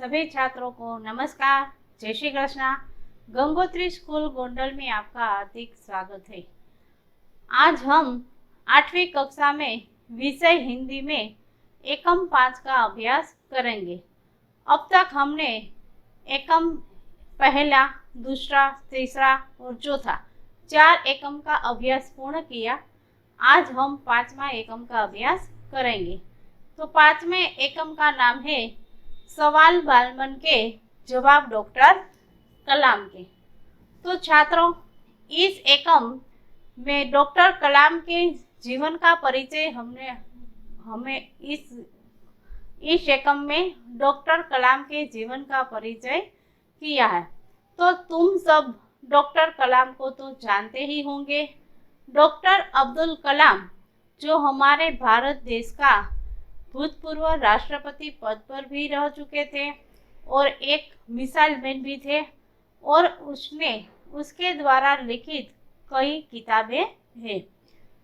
सभी छात्रों को नमस्कार, जय श्री कृष्णा। गंगोत्री स्कूल गोंडल में आपका हार्दिक स्वागत है। आज हम 8वीं कक्षा में विषय हिंदी में एकम 5 का अभ्यास करेंगे। अब तक हमने एकम पहला, दूसरा, तीसरा और चौथा 4 एकम का अभ्यास पूर्ण किया। आज हम 5वां एकम का अभ्यास करेंगे। तो 5वें एकम का नाम है सवाल बालमन के जवाब डॉक्टर कलाम के। तो छात्रों, इस एकम में डॉक्टर कलाम के जीवन का परिचय हमें इस एकम में डॉक्टर कलाम के जीवन का परिचय किया है। तो तुम सब डॉक्टर कलाम को तो जानते ही होंगे। डॉक्टर अब्दुल कलाम जो हमारे भारत देश का भूतपूर्व राष्ट्रपति पद पर भी रह चुके थे और एक मिसाइल मैन भी थे, और उसके द्वारा लिखित कई किताबें हैं।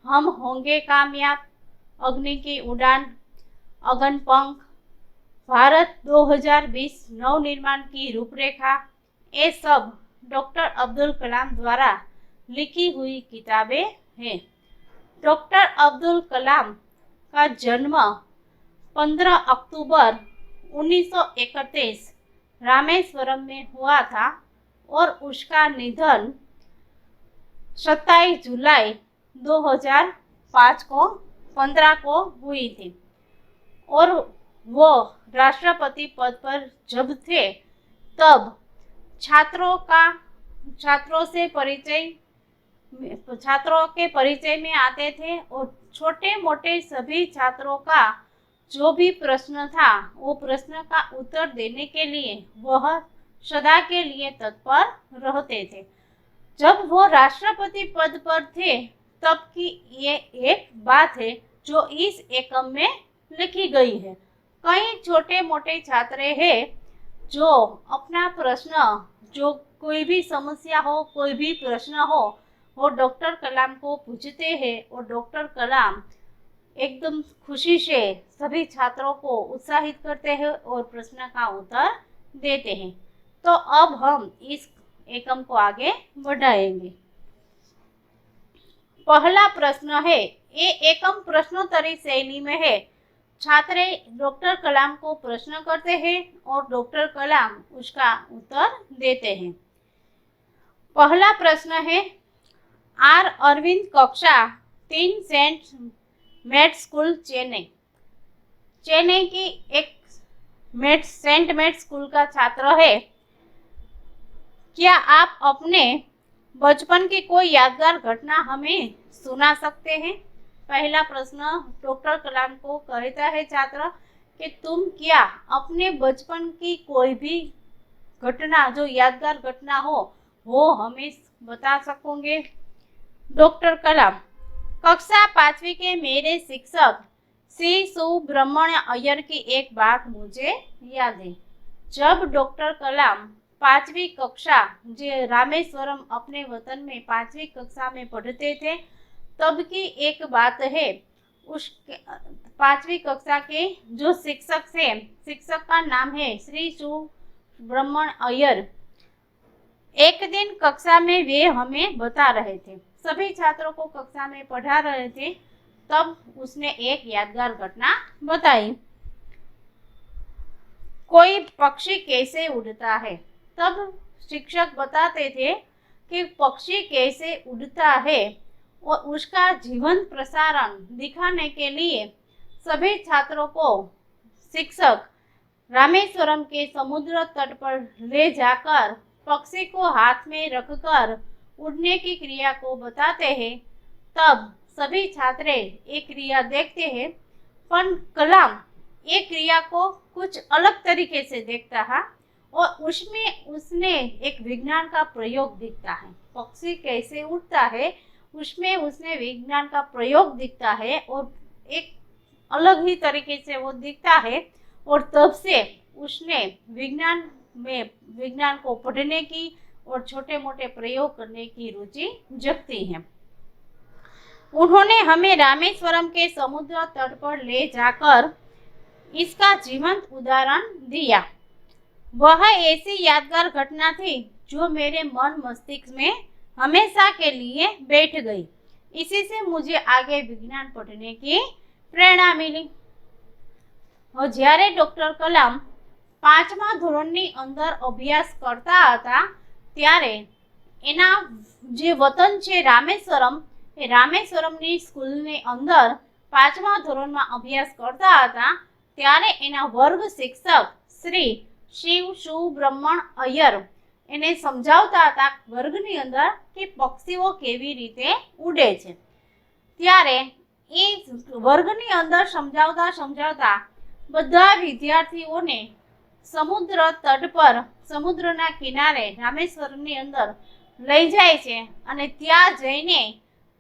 हम होंगे कामयाब, अग्नि की उड़ान, अगन पंख, भारत 2020 नव निर्माण की रूपरेखा, ये सब डॉक्टर अब्दुल कलाम द्वारा लिखी हुई किताबें हैं। डॉक्टर अब्दुल कलाम का जन्म 15 अक्टूबर 1931 रामेश्वरम में हुआ था और उसका निधन 27 जुलाई 2005 को 15 को हुई थी। और वो राष्ट्रपति पद पर जब थे तब छात्रों के परिचय में आते थे और छोटे मोटे सभी छात्रों का जो भी प्रश्न था वो प्रश्न का उत्तर देने के लिए वह सदा के लिए तत्पर रहते थे। जब वो राष्ट्रपति पद पर थे तब की ये एक बात है जो इस एकम में लिखी गई है। कई छोटे मोटे छात्र हैं जो अपना प्रश्न, जो कोई भी समस्या हो, कोई भी प्रश्न हो, वो डॉक्टर कलाम को पूछते हैं और डॉक्टर कलाम एकदम खुशी से सभी छात्रों को उत्साहित करते हैं और प्रश्न का उत्तर देते हैं। तो अब हम इस एकम को आगे बढ़ाएंगे। पहला प्रश्न है, ये एकम प्रश्नोत्तरी शैली में है। छात्र डॉक्टर कलाम को प्रश्न करते हैं और डॉक्टर कलाम उसका उत्तर देते हैं। पहला प्रश्न है, आर अरविंद कक्षा 3 सेंट मेट स्कूल चेन्नई की एक सेंट मेट स्कूल का छात्र है। क्या आप अपने बचपन की कोई यादगार घटना हमें सुना सकते हैं? पहला प्रश्न डॉक्टर कलाम को कहता है छात्र कि तुम क्या अपने बचपन की कोई भी घटना, जो यादगार घटना हो, वो हमें बता सकोगे? डॉक्टर कलाम, कक्षा 5वीं के मेरे शिक्षक श्री सुब्रमण्य अय्यर की एक बात मुझे याद है। जब डॉक्टर कलाम 5वीं कक्षा, जो रामेश्वरम अपने वतन में 5वीं कक्षा में पढ़ते थे, तब की एक बात है। उस 5वीं कक्षा के जो शिक्षक थे, शिक्षक का नाम है श्री सुब्रमण्य अय्यर। एक दिन कक्षा में वे हमें बता रहे थे, सभी छात्रों को कक्षा में पढ़ा रहे थे, तब उसने एक यादगार घटना बताई। कोई पक्षी कैसे उड़ता है? तब शिक्षक बताते थे कि पक्षी कैसे उड़ता है और उसका जीवंत प्रसारण दिखाने के लिए सभी छात्रों को शिक्षक रामेश्वरम के समुद्र तट पर ले जाकर पक्षी को हाथ में रखकर उड़ने की क्रिया को बताते हैं। तब सभी छात्र एक क्रिया देखते हैं, पर कलाम एक क्रिया को कुछ अलग तरीके से देखता है और उसमें उसने एक विज्ञान का प्रयोग दिखता है। पक्षी कैसे उड़ता है उसमें उसने विज्ञान का प्रयोग दिखता है और एक अलग ही तरीके से वो दिखता है, और तब से उसने विज्ञान को पढ़ने की और छोटे मोटे प्रयोग करने की रुचि जगती है। उन्होंने हमें रामेश्वरम के समुद्र तट पर ले जाकर इसका जीवंत उदाहरण दिया। वह ऐसी यादगार घटना थी जो मेरे मन मस्तिष्क में हमेशा के लिए बैठ गई। इसी से मुझे आगे विज्ञान पढ़ने की प्रेरणा मिली। और જ્યારે ડોક્ટર કલામ 5મા ધોરણની અંદર અભ્યાસ કરતા હતા ત્યારે એના જે વતન છે રામેશ્વરમ, એ રામેશ્વરમની સ્કૂલની અંદર 5મા ધોરણમાં અભ્યાસ કરતા હતા ત્યારે એના વર્ગ શિક્ષક શ્રી શિવ સુબ્રમણ અય્યર એને સમજાવતા હતા વર્ગની અંદર કે પક્ષીઓ કેવી રીતે ઉડે છે। ત્યારે એ વર્ગની અંદર સમજાવતા બધા વિદ્યાર્થીઓને સમુદ્ર તટ પર, સમુદ્રના કિનારે રામેશ્વરમની અંદર લઈ જાય છે અને ત્યાં જઈને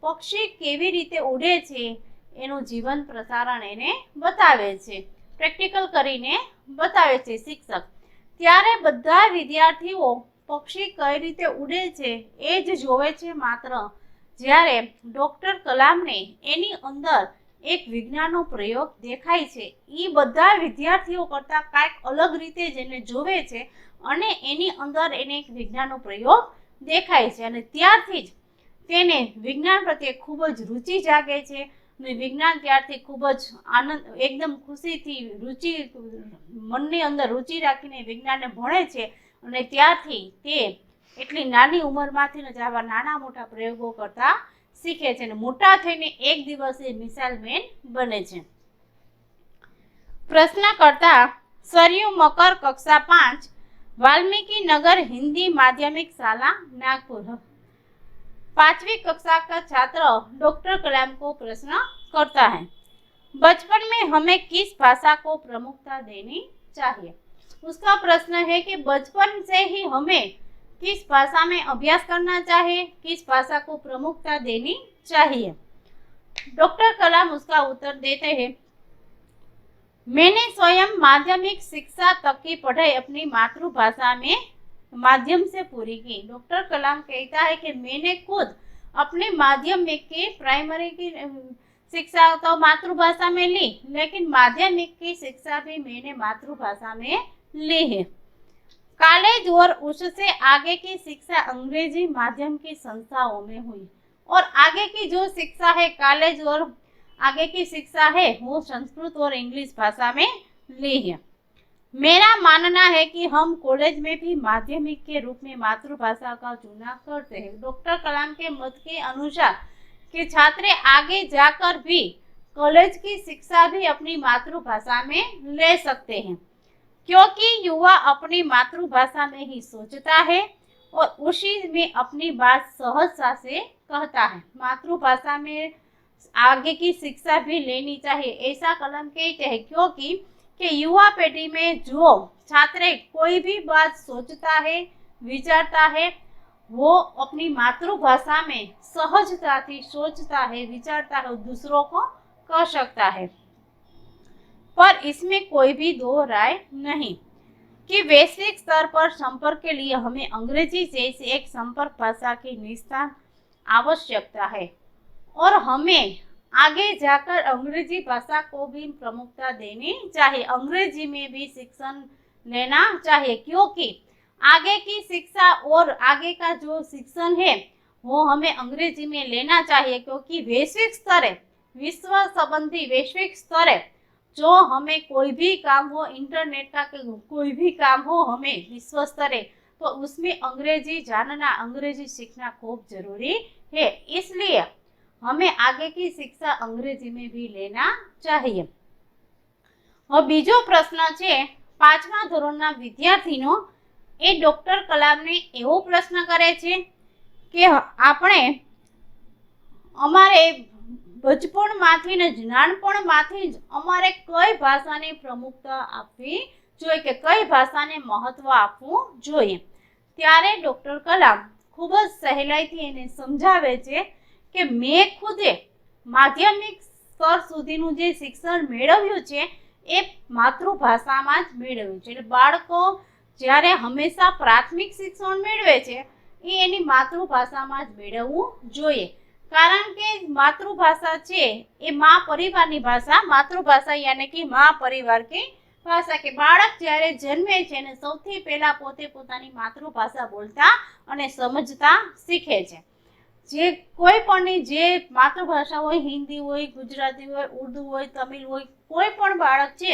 પક્ષી કેવી રીતે ઉડે છે એનું જીવન પ્રસારણ એને બતાવે છે, પ્રેક્ટિકલ કરીને બતાવે છે શિક્ષક। ત્યારે બધા વિદ્યાર્થીઓ પક્ષી કઈ રીતે ઉડે છે એ જ જોવે છે માત્ર। જ્યારે ડોક્ટર કલામને એની અંદર એક વિજ્ઞાનનો પ્રયોગ દેખાય છે, એ બધા વિદ્યાર્થીઓ કરતાં કાંઈક અલગ રીતે જેને જોવે છે અને એની અંદર એને એક વિજ્ઞાનનો પ્રયોગ દેખાય છે અને ત્યારથી જ તેને વિજ્ઞાન પ્રત્યે ખૂબ જ રુચિ જાગે છે અને વિજ્ઞાન ત્યારથી ખૂબ જ આનંદ, એકદમ ખુશીથી મનની અંદર રુચિ રાખીને વિજ્ઞાનને ભણે છે અને ત્યારથી તે એટલી નાની ઉંમરમાંથી જ આવા નાના મોટા પ્રયોગો કરતા શીખે છે અને મોટા થઈને એક દિવસે મિસાઇલ મેન બને છે। પ્રશ્ન કરતા સરયુ મકર कक्षा 5 वाल्मीकि नगर हिंदी माध्यमिक शाला नागपुर 5वीं कक्षा का छात्र डॉक्टर कलाम को प्रश्न करता है, बचपन में हमें किस भाषा को प्रमुखता देनी चाहिए। उसका प्रश्न है कि बचपन से ही हमें किस भाषा में अभ्यास करना चाहिए, किस भाषा को प्रमुखता देनी चाहिए। डॉक्टर कलाम उसका उत्तर देते हैं, मैंने स्वयं माध्यमिक शिक्षा तक की पढ़ाई अपनी मातृभाषा में माध्यम से पूरी की। डॉक्टर कलाम कहता है कि मैंने खुद अपने माध्यमिक की प्राइमरी की शिक्षा तो मातृभाषा में ली, लेकिन माध्यमिक की शिक्षा भी मैंने मातृभाषा में ली है। कॉलेज और उससे आगे की शिक्षा अंग्रेजी माध्यम की संस्थाओं में हुई और आगे की जो शिक्षा है कॉलेज और आगे की शिक्षा है वो संस्कृत और इंग्लिश भाषा में ली है। मेरा मानना है कि हम कॉलेज में भी माध्यमिक के रूप में मातृभाषा का चुनाव करते हैं। डॉक्टर कलाम के मत के अनुसार कि छात्र आगे जाकर भी कॉलेज की शिक्षा भी अपनी मातृभाषा में ले सकते हैं, क्योंकि युवा अपनी मातृभाषा में ही सोचता है और उसी में अपनी बात सहजता से कहता है। मातृभाषा में आगे की शिक्षा भी लेनी चाहिए, ऐसा कलाम कहते हैं, क्योंकि कि युवा पीढ़ी में जो छात्र कोई भी बात सोचता है, विचारता है, वो अपनी मातृभाषा में सहजता से सोचता है, विचारता है, दूसरों को कह सकता है। पर इसमें कोई भी दो राय नहीं कि वैश्विक स्तर पर संपर्क के लिए हमें अंग्रेजी जैसी एक संपर्क भाषा की निष्ठा आवश्यकता है और हमें आगे जाकर अंग्रेजी भाषा को भी प्रमुखता देनी चाहिए। अंग्रेजी में भी शिक्षण लेना चाहिए, क्योंकि आगे की शिक्षा और आगे का जो शिक्षण है वो हमें अंग्रेजी में लेना चाहिए, क्योंकि वैश्विक स्तर है, विश्व संबंधी वैश्विक स्तर है, जो हमें कोई भी काम हो, इंटरनेट का कोई भी काम हो, हमें विश्व स्तर है, तो उसमें अंग्रेजी जानना, अंग्रेजी सीखना खूब जरूरी है। इसलिए हमें आगे की शिक्षा अंग्रेजी में भी लेना चाहिए। और बीजो प्रश्न है 5મા ધોરણના વિદ્યાર્થીનો એ ડોક્ટર કલામને એવો પ્રશ્ન કરે છે કે આપણે અમારે બચપણમાંથી ને નાનપણમાંથી જ અમારે કઈ ભાષાને પ્રમુખતા આપવી જોઈએ, કે કઈ ભાષાને મહત્વ આપવું જોઈએ। ત્યારે ડોક્ટર કલામ ખૂબ જ સહેલાઈથી એને સમજાવે છે કે મેં ખુદે માધ્યમિક સ્તર સુધીનું જે શિક્ષણ મેળવ્યું છે એ માતૃભાષામાં જ મેળવ્યું છે। એટલે બાળકો જ્યારે હંમેશા પ્રાથમિક શિક્ષણ મેળવે છે એ એની માતૃભાષામાં જ મેળવવું જોઈએ, કારણ કે માતૃભાષા છે એ મા પરિવારની ભાષા, માતૃભાષા यानी कि माँ परिवार की ભાષા કે બાળક જ્યારે જન્મે છે અને સૌથી પહેલા પોતે પોતાની માતૃભાષા બોલતા અને સમજતા શીખે છે. જે કોઈ પણની જે માતૃભાષા હોય, હિન્દી હોય, ગુજરાતી હોય, ઉર્દુ હોય, તમિલ હોય, કોઈ પણ બાળક છે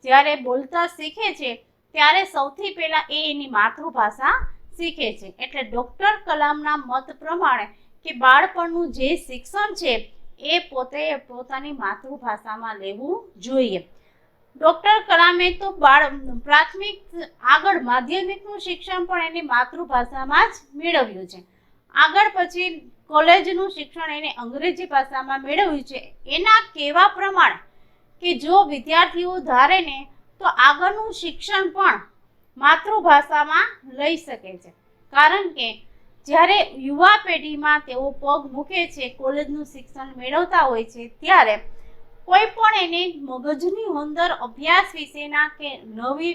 જ્યારે બોલતા શીખે છે ત્યારે સૌથી પહેલા એની માતૃભાષા શીખે છે. એટલે ડૉક્ટર કલામના મત પ્રમાણે કે બાળપણનું જે શિક્ષણ છે એ પોતે પોતાની માતૃભાષામાં લેવું જોઈએ. ડૉક્ટર કલામે તો પ્રાથમિક આગળ માધ્યમિકનું શિક્ષણ પણ એની માતૃભાષામાં જ મેળવ્યું છે. આગળ પછી કોલેજનું શિક્ષણ એને અંગ્રેજી ભાષામાં મેળવ્યું છે. એના કહેવા પ્રમાણે કે જો વિદ્યાર્થીઓ ધારે ને તો આગળનું શિક્ષણ પણ માતૃભાષામાં લઈ શકે છે. કારણ કે જ્યારે યુવા પેઢીમાં તેઓ પગ મૂકે છે, કોલેજનું શિક્ષણ મેળવતા હોય છે, ત્યારે કોઈ પણ એને મગજની અંદર અભ્યાસ વિશેના કે નવી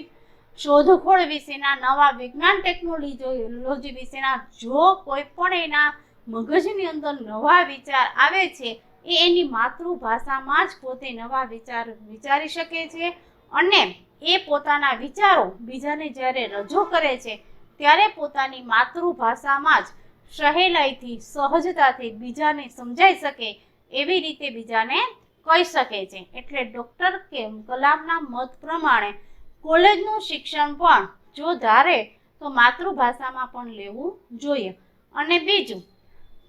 શોધખોળ વિશેના, નવા વિજ્ઞાન ટેકનોલોજી વિશેના જો કોઈ પણ એના મગજની અંદર નવા વિચાર આવે છે એ એની માતૃભાષામાં જ પોતે નવા વિચાર વિચારી શકે છે અને એ પોતાના વિચારો બીજાને જ્યારે રજૂ કરે છે ત્યારે પોતાની માતૃભાષામાં જ સહેલાઈથી, સહજતાથી બીજાને સમજાઈ શકે એવી રીતે બીજાને કહી શકે છે. એટલે ડૉક્ટર કલામના મત પ્રમાણે કોલેજનું શિક્ષણ પણ જો ધારે તો માતૃભાષામાં પણ લેવું જોઈએ. અને બીજું,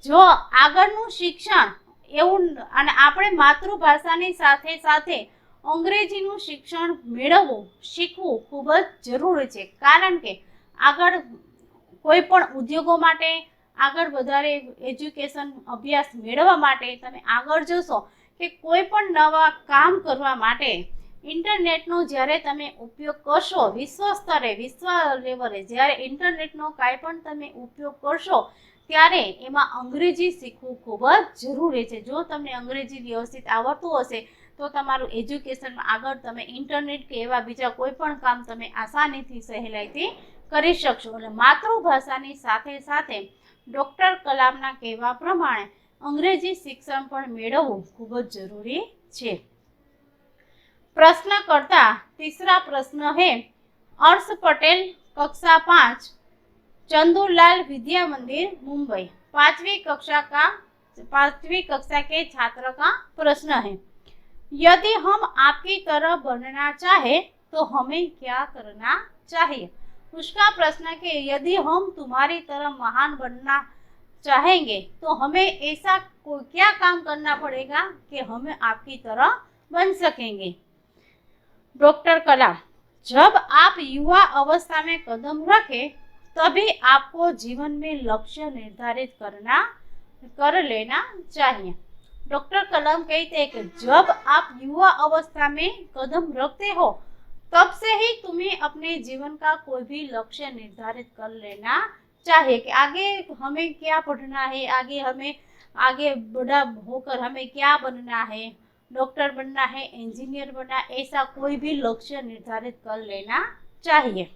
જો આગળનું શિક્ષણ એવું અને આપણે માતૃભાષાની સાથે સાથે અંગ્રેજીનું શિક્ષણ મેળવવું, શીખવું ખૂબ જ જરૂરી છે. કારણ કે આગળ કોઈ પણ ઉદ્યોગો માટે, આગળ વધારે એજ્યુકેશન અભ્યાસ મેળવવા માટે તમે આગળ જશો કે કોઈ પણ નવા કામ કરવા માટે ઇન્ટરનેટનો જ્યારે તમે ઉપયોગ કરશો, વિશ્વ સ્તરે, વિશ્વ લેવલે જ્યારે ઇન્ટરનેટનો કાંઈ પણ તમે ઉપયોગ કરશો ત્યારે એમાં અંગ્રેજી શીખવું ખૂબ જ જરૂરી છે. જો તમને અંગ્રેજી વ્યવસ્થિત આવડતું હશે તો તમારું એજ્યુકેશનમાં આગળ તમે ઇન્ટરનેટ કે એવા બીજા કોઈ પણ કામ તમે આસાનીથી, સહેલાઈથી કરી શકશો. એટલે માતૃભાષાની સાથે સાથે ડૉક્ટર કલામના કહેવા પ્રમાણે અંગ્રેજી શિક્ષણ પણ મેળવવું ખૂબ જ જરૂરી છે. प्रश्न करता तीसरा प्रश्न है, अर्श पटेल कक्षा 5 चंदूलाल विद्या मंदिर मुंबई 5वीं कक्षा के छात्र का प्रश्न है, यदि हम आपकी तरह बनना चाहे तो हमें क्या करना चाहिए? उसका प्रश्न है कि यदि हम तुम्हारी तरह महान बनना चाहेंगे तो हमें ऐसा क्या काम करना पड़ेगा कि हमें आपकी तरह बन सकेंगे? डॉक्टर कलाम, जब आप युवा अवस्था में कदम रखें तभी आपको जीवन में लक्ष्य निर्धारित कर लेना चाहिए. डॉक्टर कलाम कहते हैं कि जब आप युवा अवस्था में कदम रखते हो तब से ही तुम्हें अपने जीवन का कोई भी लक्ष्य निर्धारित कर लेना चाहिए कि आगे हमें क्या पढ़ना है, आगे बड़ा होकर हमें क्या बनना है, डॉक्टर बनना है, इंजीनियर बनना है, ऐसा कोई भी लक्ष्य निर्धारित कर लेना चाहिए.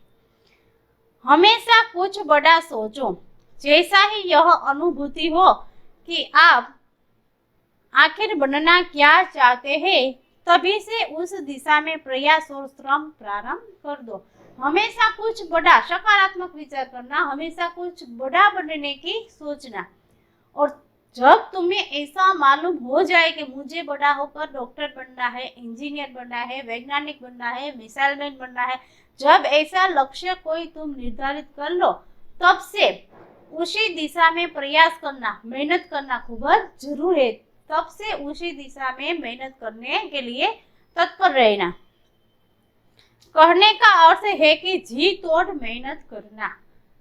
हमेशा कुछ बड़ा सोचो, जैसा ही यह अनुभूति हो कि आप आखिर बनना क्या चाहते हैं, तभी से उस दिशा में प्रयास और श्रम प्रारंभ कर दो. हमेशा कुछ बड़ा सकारात्मक विचार करना, हमेशा कुछ बड़ा बनने की सोचना. और जब तुम्हें ऐसा मालूम हो जाए कि मुझे बड़ा होकर डॉक्टर बनना है, इंजीनियर बनना है, वैज्ञानिक बनना है, मिसाइल मैन बनना है, जब ऐसा लक्ष्य कोई तुम निर्धारित कर लो तब से उसी दिशा में प्रयास करना, मेहनत करना खूब जरूरी है. तब से उसी दिशा में मेहनत करने के लिए तत्पर रहना. कहने का अर्थ है कि जी तोड़ मेहनत करना.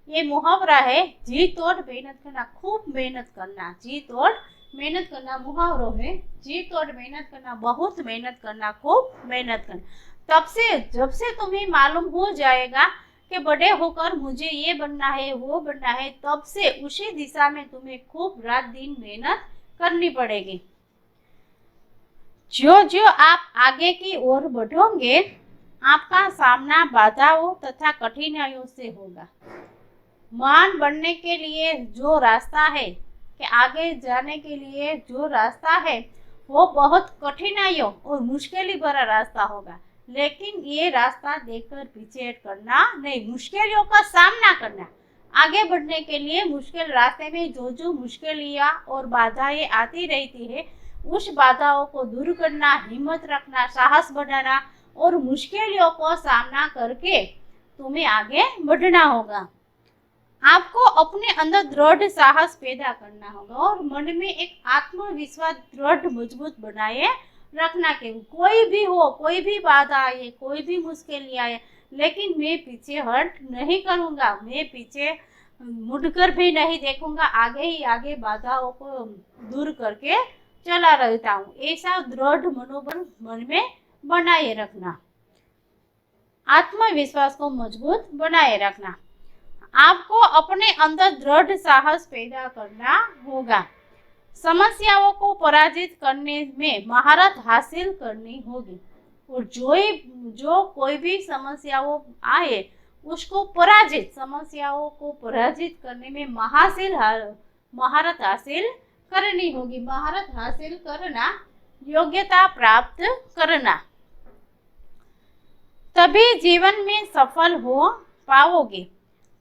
ये मुहावरा है, जी तोड़ मेहनत करना, खूब मेहनत करना. जी तोड़ मेहनत करना मुहावरो है, जी तोड़ मेहनत करना, बहुत मेहनत करना, खूब मेहनत करना. तब से जब से तुम्हें मालूम हो जाएगा कि बड़े होकर मुझे ये बनना है, वो बनना है, तब से उसी दिशा में तुम्हें खूब रात दिन मेहनत करनी पड़ेगी. जो जो आप आगे की ओर बढ़ोगे आपका सामना बाधाओं तथा कठिनाइयों से होगा. महान बनने के लिए जो रास्ता है, कि आगे जाने के लिए जो रास्ता है वो बहुत कठिनाइयों और मुश्किली भरा रास्ता होगा. लेकिन ये रास्ता देखकर पीछे करना नहीं। मुश्किलों का सामना करना, आगे बढ़ने के लिए मुश्किल रास्ते में जो जो मुश्किलियाँ और बाधाएं आती रहती है, उस बाधाओं को दूर करना, हिम्मत रखना, साहस बढ़ाना और मुश्किलों को सामना करके तुम्हें आगे बढ़ना होगा। आपको अपने अंदर दृढ़ साहस पैदा करना होगा और मन में एक आत्मविश्वास दृढ़ मजबूत बनाए रखना के कोई भी हो, कोई भी बाधा आए, कोई भी मुश्किल आए, लेकिन मैं पीछे हट नहीं करूँगा, मैं पीछे मुड़कर भी नहीं देखूंगा, आगे ही आगे बाधाओं को दूर करके चला रहता हूँ। ऐसा दृढ़ मनोबल मन में बनाए रखना, आत्मविश्वास को मजबूत बनाए रखना। आपको अपने अंदर दृढ़ साहस पैदा करना होगा। समस्याओं को पराजित करने में महारत हासिल करनी होगी और जो कोई भी समस्याओं आए उसको समस्याओं को पराजित करने में महारत हासिल करनी होगी। महारत हासिल करना, योग्यता प्राप्त करना, तभी जीवन में सफल हो पाओगे।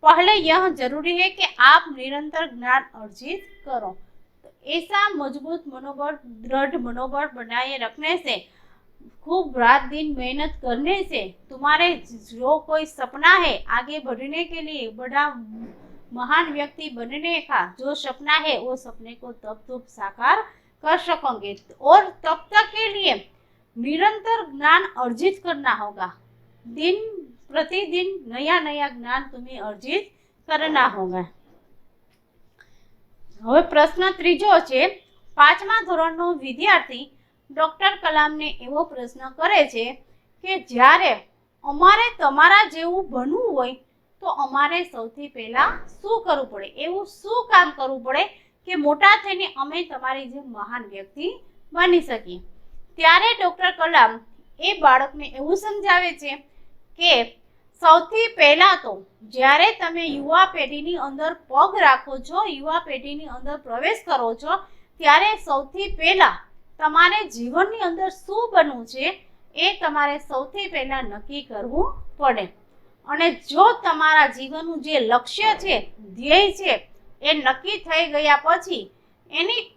पहले यह जरूरी है कि आप निरंतर ज्ञान अर्जित करो। तो ऐसा मजबूत मनोबल, दृढ़ मनोबल बनाए रखने से, खूब रात दिन मेहनत करने से तुम्हारे जो कोई सपना है आगे बढ़ने के लिए, बड़ा महान व्यक्ति बनने का जो सपना है, वो सपने को तब साकार कर सकोगे। और तब तक के लिए निरंतर ज्ञान अर्जित करना होगा। दिन प्रतिदिन नया नया ज्ञान तुम्हें अर्जित करना होगा। હવે પ્રશ્ન ત્રીજો છે, 5મા ધોરણનો વિદ્યાર્થી ડોક્ટર કલામને એવો પ્રશ્ન કરે છે કે જ્યારે અમારે તમારા જેવું બનવું હોય તો અમારે સૌથી પહેલા શું કરવું પડે, એવું શું કામ કરવું પડે કે મોટા થઈને અમે તમારી જેમ મહાન વ્યક્તિ બની શકીએ। ત્યારે ડોક્ટર કલામ એ બાળકને એવું સમજાવે છે કે સૌથી પહેલા તો જ્યારે તમે યુવા પેઢીની અંદર પગ રાખો છો, યુવા પેઢીની અંદર પ્રવેશ કરો છો, ત્યારે સૌથી પહેલા તમારે જીવનની અંદર શું બનવું છે એ તમારે સૌથી પહેલા નક્કી કરવું પડે। અને જો તમારા જીવનનું જે લક્ષ્ય છે, ધ્યેય છે, એ નક્કી થઈ ગયા પછી એની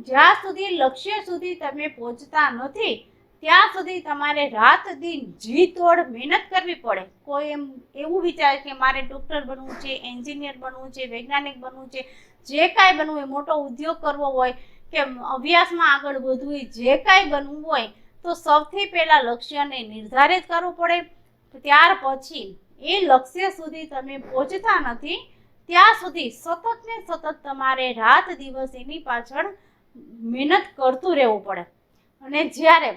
જ્યાં સુધી લક્ષ્ય સુધી તમે પહોંચતા નથી ત્યાં સુધી તમારે રાત દિન જી તોડ મહેનત કરવી પડે। કોઈ એવું વિચારે કે મારે ડૉક્ટર બનવું છે, એન્જિનિયર બનવું છે, વૈજ્ઞાનિક બનવું છે, જે કાંઈ બનવું હોય, મોટો ઉદ્યોગ કરવો હોય કે અભ્યાસમાં આગળ વધવું હોય, જે કાંઈ બનવું હોય તો સૌથી પહેલાં લક્ષ્યને નિર્ધારિત કરવું પડે। ત્યાર પછી એ લક્ષ્ય સુધી તમે પહોંચતા નથી ત્યાં સુધી સતત ને સતત તમારે રાત દિવસ એની પાછળ મહેનત કરતું રહેવું પડે। અને જ્યારે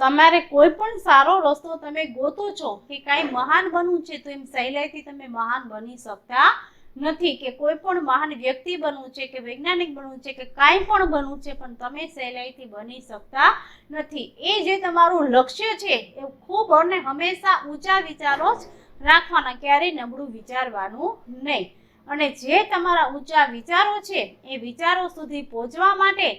તમારે કોઈ પણ સારો રસ્તો તમે ગોતો છો કે કાંઈ મહાન બનવું છે તો એમ સહેલાઈથી તમે મહાન બની શકતા નથી, કે કોઈ પણ મહાન વ્યક્તિ બનવું છે કે વૈજ્ઞાનિક બનવું છે કે કાંઈ પણ બનવું છે પણ તમે સહેલાઈથી બની શકતા નથી। એ જે તમારું લક્ષ્ય છે એ ખૂબ અને હંમેશા ઊંચા વિચારો જ રાખવાના, ક્યારેય નબળું વિચારવાનું નહીં। અને જે તમારા ઊંચા વિચારો છે એ વિચારો સુધી પહોંચવા માટે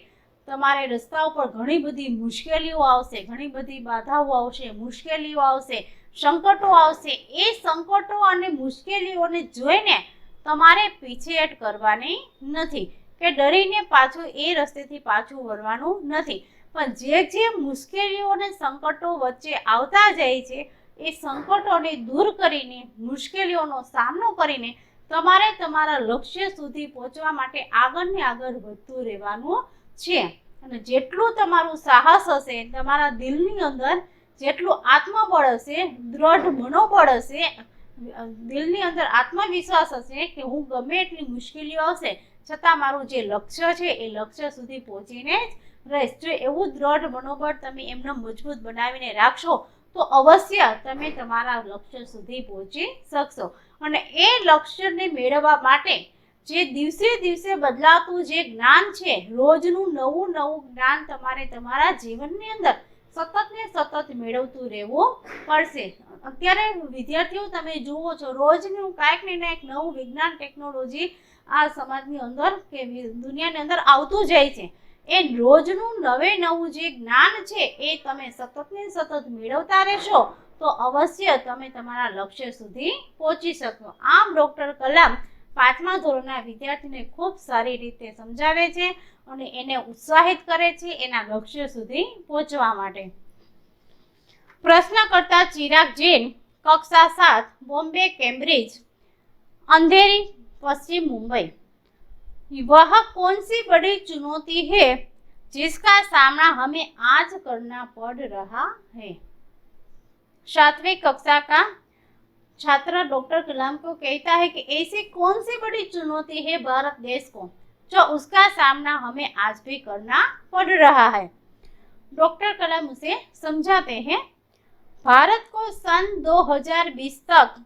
તમારે રસ્તા ઉપર ઘણી બધી મુશ્કેલીઓ આવશે, ઘણી બધી બાધાઓ આવશે, મુશ્કેલીઓ આવશે, સંકટો આવશે। એ સંકટો અને મુશ્કેલીઓને જોઈને તમારે પીછેહટ કરવાની નથી કે ડરીને પાછું એ રસ્તેથી પાછું વળવાનું નથી, પણ જે મુશ્કેલીઓ અને સંકટો વચ્ચે આવતા જાય છે એ સંકટોને દૂર કરીને, મુશ્કેલીઓનો સામનો કરીને તમારે તમારા લક્ષ્ય સુધી પહોંચવા માટે આગળ ને આગળ વધતું રહેવાનું છે। અને જેટલું તમારું સાહસ હશે, તમારા દિલની અંદર જેટલું આત્મબળ હશે, દૃઢ મનોબળ હશે, દિલની અંદર આત્મવિશ્વાસ હશે કે હું ગમે એટલી મુશ્કેલીઓ આવશે છતાં મારું જે લક્ષ્ય છે એ લક્ષ્ય સુધી પહોંચીને જ રહીશ। જો એવું દ્રઢ મનોબળ તમે એમને મજબૂત બનાવીને રાખશો તો અવશ્ય તમે તમારા લક્ષ્ય સુધી પહોંચી શકશો। અને એ લક્ષ્યને મેળવવા માટે જે દિવસે દિવસે બદલાતું જે જ્ઞાન છે, રોજનું નવું જ્ઞાન તમારે તમારા જીવનની અંદર સતત ને સતત મેળવતું રહેવું પડશે। અત્યારે વિદ્યાર્થીઓ તમે જુઓ છો, રોજનું કાંઈક ને કાંઈક નવું વિજ્ઞાન ટેકનોલોજી આ સમાજની અંદર કે દુનિયાની અંદર આવતું જાય છે। એ રોજનું નવે નવું જે જ્ઞાન છે એ તમે સતત ને સતત મેળવતા રહેશો તો અવશ્ય તમે તમારા લક્ષ્ય સુધી પહોંચી શકો. આમ ડૉક્ટર કલામ 5મા ધોરણના વિદ્યાર્થીને ખૂબ સારી રીતે સમજાવે છે અને એને ઉત્સાહિત કરે છે એના લક્ષ્ય સુધી પહોંચવા માટે. प्रश्नकर्ता चिराग जैन, कक्षा 7, बॉम्बे कैम्ब्रिज, अंधेरी, पश्चिम मुंबई. वह कौन सी बड़ी चुनौती है जिसका सामना हमें आज करना पड़ रहा है? 7वीं कक्षा का छात्र डॉक्टर कलाम को कहता है कि ऐसी कौन सी बड़ी चुनौती है भारत देश को जो उसका सामना हमें आज भी करना पड़ रहा है. डॉक्टर कलाम उसे समझाते हैं, भारत को सन 2020 तक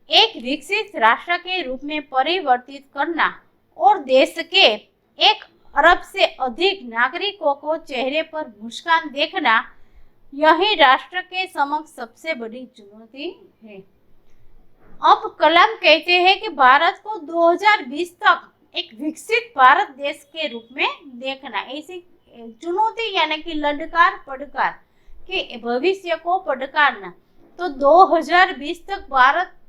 एक विकसित राष्ट्र के रूप में परिवर्तित करना और देश के 1 अरब से अधिक नागरिकों को चेहरे पर मुस्कान देखना, यही राष्ट्र के समक्ष सबसे बड़ी चुनौती है. अब कलाम कहते हैं कि भारत को 2020 तक एक विकसित भारत देश के रूप में देखना, ऐसी चुनौती यानी कि ललकार पड़कार कि भविष्य को पड़कारना. तो 2020 तक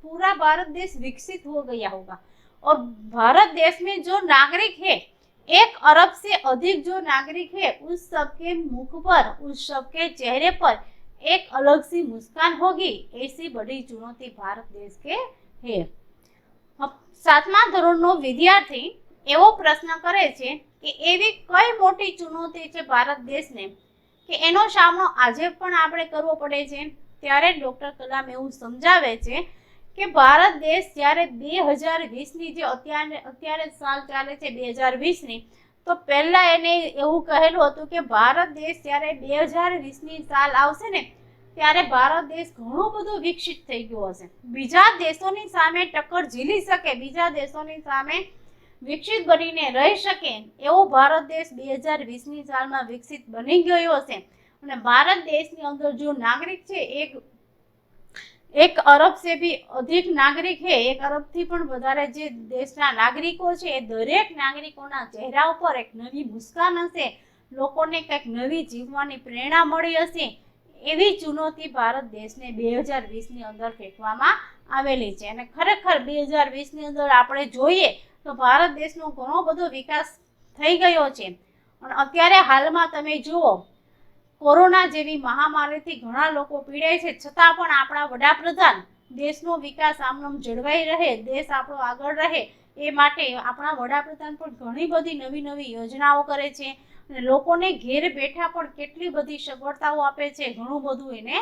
पूरा भारत देश विकसित हो गया होगा और भारत देश में जो नागरिक है 1 अरब से अधिक जो नागरिक है उस सबके मुख पर, उस सबके चेहरे पर एक अलग सी मुस्कान होगी. ऐसी बड़ी चुनौती भारत देश के है. 7મા ધોરણનો વિદ્યાર્થી એવો પ્રશ્ન કરે છે કે એવી કઈ મોટી ચુનૌતી છે ભારત દેશને કે એનો સામનો આજે પણ આપણે કરવો પડે છે. ત્યારે ડૉક્ટર કલામ એવું સમજાવે છે કે ભારત દેશ જ્યારે 2020ની જે અત્યારે સાલ ચાલે છે 2020ની, તો પહેલા એને એવું કહેલું હતું કે ભારત દેશ જ્યારે 2020ની સાલ આવશે ને ત્યારે ભારત દેશ ઘણો બધો વિકસિત થઈ ગયો હશે, બીજા દેશોની સામે ટક્કર ઝીલી શકે, બીજા દેશોની સામે વિકસિત બનીને રહી શકે એવો ભારત દેશ 2020ની સાલમાં વિકસિત બની ગયો હશે. અને ભારત દેશની અંદર जो नागरिक છે एक अरब से भी अधिक नागरिक है, 1 अरबથી પણ વધારે જે દેશના નાગરિકો છે એ દરેક નાગરિકોના ચહેરા ઉપર એક નવી મુસ્કાન હશે, લોકોને કંઈક નવી જીવવાની પ્રેરણા મળી હશે. એવી ચુનૌતી ભારત દેશને 2020ની અંદર ફેંકવામાં આવેલી છે. અને ખરેખર 2020ની અંદર આપણે જોઈએ તો ભારત દેશનો ઘણો બધો વિકાસ થઈ ગયો છે. અને અત્યારે હાલમાં તમે જુઓ કોરોના જેવી મહામારીથી ઘણા લોકો પીડાય છે, છતાં પણ આપણા વડાપ્રધાન દેશનો વિકાસ આમનામ જળવાઈ રહે, દેશ આપણો આગળ રહે એ માટે આપણા વડાપ્રધાન પણ ઘણી બધી નવી નવી યોજનાઓ કરે છે અને લોકોને ઘેર બેઠા પણ કેટલી બધી સગવડતાઓ આપે છે, ઘણું બધું એને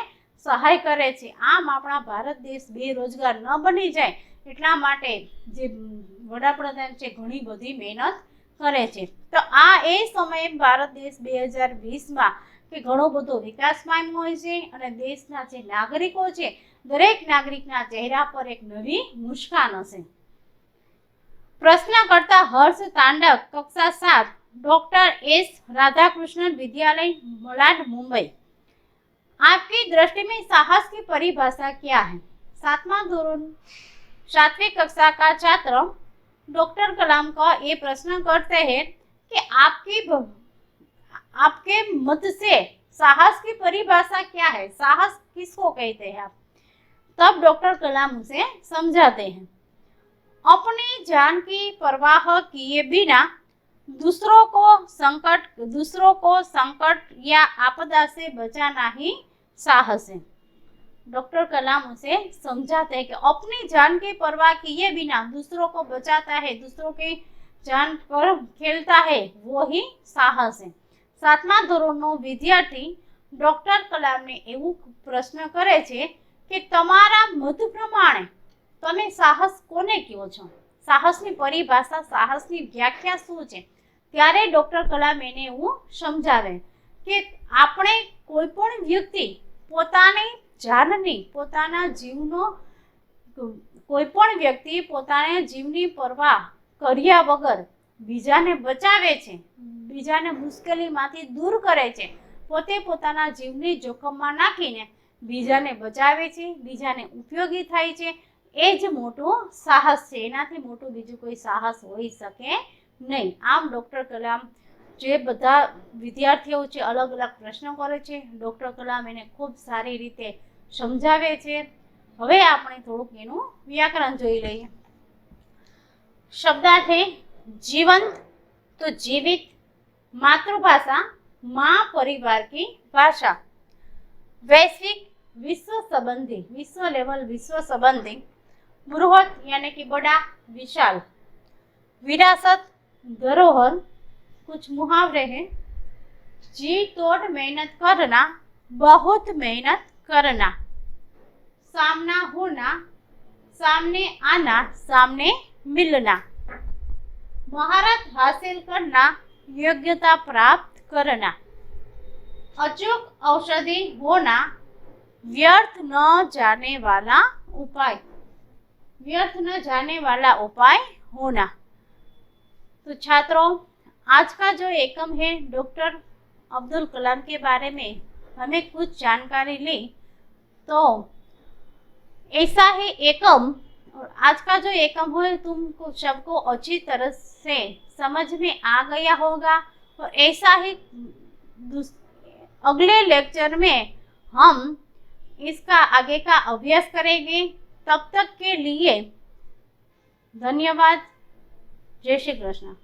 સહાય કરે છે. આમ આપણા ભારત દેશ બેરોજગાર ન બની જાય એટલા માટે જે વડાપ્રધાન છે ઘણી બધી મહેનત કરે છે. તો આ એ સમયે ભારત દેશ 2020માં કે ઘણો બધો વિકાસ પામ્યો હોય છે અને દેશના જે નાગરિકો છે દરેક નાગરિકના ચહેરા પર એક નવી મુસ્કાન હશે. प्रश्नकर्ता हर्ष तांडव, कक्षा 7, डॉक्टर एस राधाकृष्णन विद्यालय, मलाड, मुंबई. आपकी दृष्टि में साहस की परिभाषा क्या है? 7वां धोरण 7वीं कक्षा का छात्र डॉक्टर कलाम का ये प्रश्न करते हैं कि आपके मत से साहस की परिभाषा क्या है, साहस किसको कहते हैं आप? तब डॉक्टर कलाम उसे समझाते हैं, अपनी जान की परवाह किए बिना दूसरों को संकट या आपदा से बचाना ही साहस है. डॉक्टर कलाम उसे समझाते हैं कि अपनी जान की परवाह किए बिना दूसरों को बचाता है, दूसरों की जान पर खेलता है, वो ही साहस है. 7મા ધોરણનો વિદ્યાર્થી ડોક્ટર કલામને એવું પ્રશ્ન કરે છે કે તમારા મત પ્રમાણે તમે સાહસ કોને કહો છો, સાહસની પરિભાષા, સાહસની વ્યાખ્યા શું છે? ત્યારે ડોક્ટર કલામ એને એવું સમજાવે કે આપણે કોઈ પણ વ્યક્તિ પોતાની જાનની, પોતાના જીવનો, કોઈ પણ વ્યક્તિ પોતાના જીવની પરવાહ કર્યા વગર બીજાને બચાવે છે, બીજાને મુશ્કેલીમાંથી દૂર કરે છે, પોતે પોતાના જીવને જોખમમાં નાખીને બીજાને બચાવે છે, બીજાને ઉપયોગી થાય છે, એ જ મોટું સાહસ છે. એનાથી મોટું બીજું કોઈ સાહસ હોઈ શકે નહીં. આમ ડૉક્ટર કલામ જે બધા વિદ્યાર્થીઓ છે અલગ અલગ પ્રશ્નો કરે છે, ડૉક્ટર કલામ એને ખૂબ સારી રીતે સમજાવે છે. હવે આપણે થોડુંક એનું વ્યાકરણ જોઈ લઈએ. शब्दार्थ जीवंत तो जीवित, मातृभाषा माँ परिवार की भाषा, वैश्विक विश्व संबंधी, विश्व लेवल विश्व संबंधी, बृहत यानी कि बड़ा विशाल, विरासत धरोहर, कुछ मुहावरे हैं, जी तोड़ मेहनत करना, बहुत मेहनत करना, सामना होना, सामने आना, सामने मिलना, महारत हासिल करना, योग्यता प्राप्त करना, अचूक औषधि होना, व्यर्थ न जाने वाला उपाय, व्यर्थ न जाने वाला उपाय होना। तो छात्रों, आज का जो एकम है डॉक्टर अब्दुल कलाम के बारे में हमें कुछ जानकारी ली, तो ऐसा ही एकम और आज का जो एकम हो तुमको सबको अच्छी तरह से समझ में आ गया होगा। और ऐसा ही अगले लेक्चर में हम इसका आगे का अभ्यास करेंगे। तब तक के लिए धन्यवाद। जय श्री कृष्ण।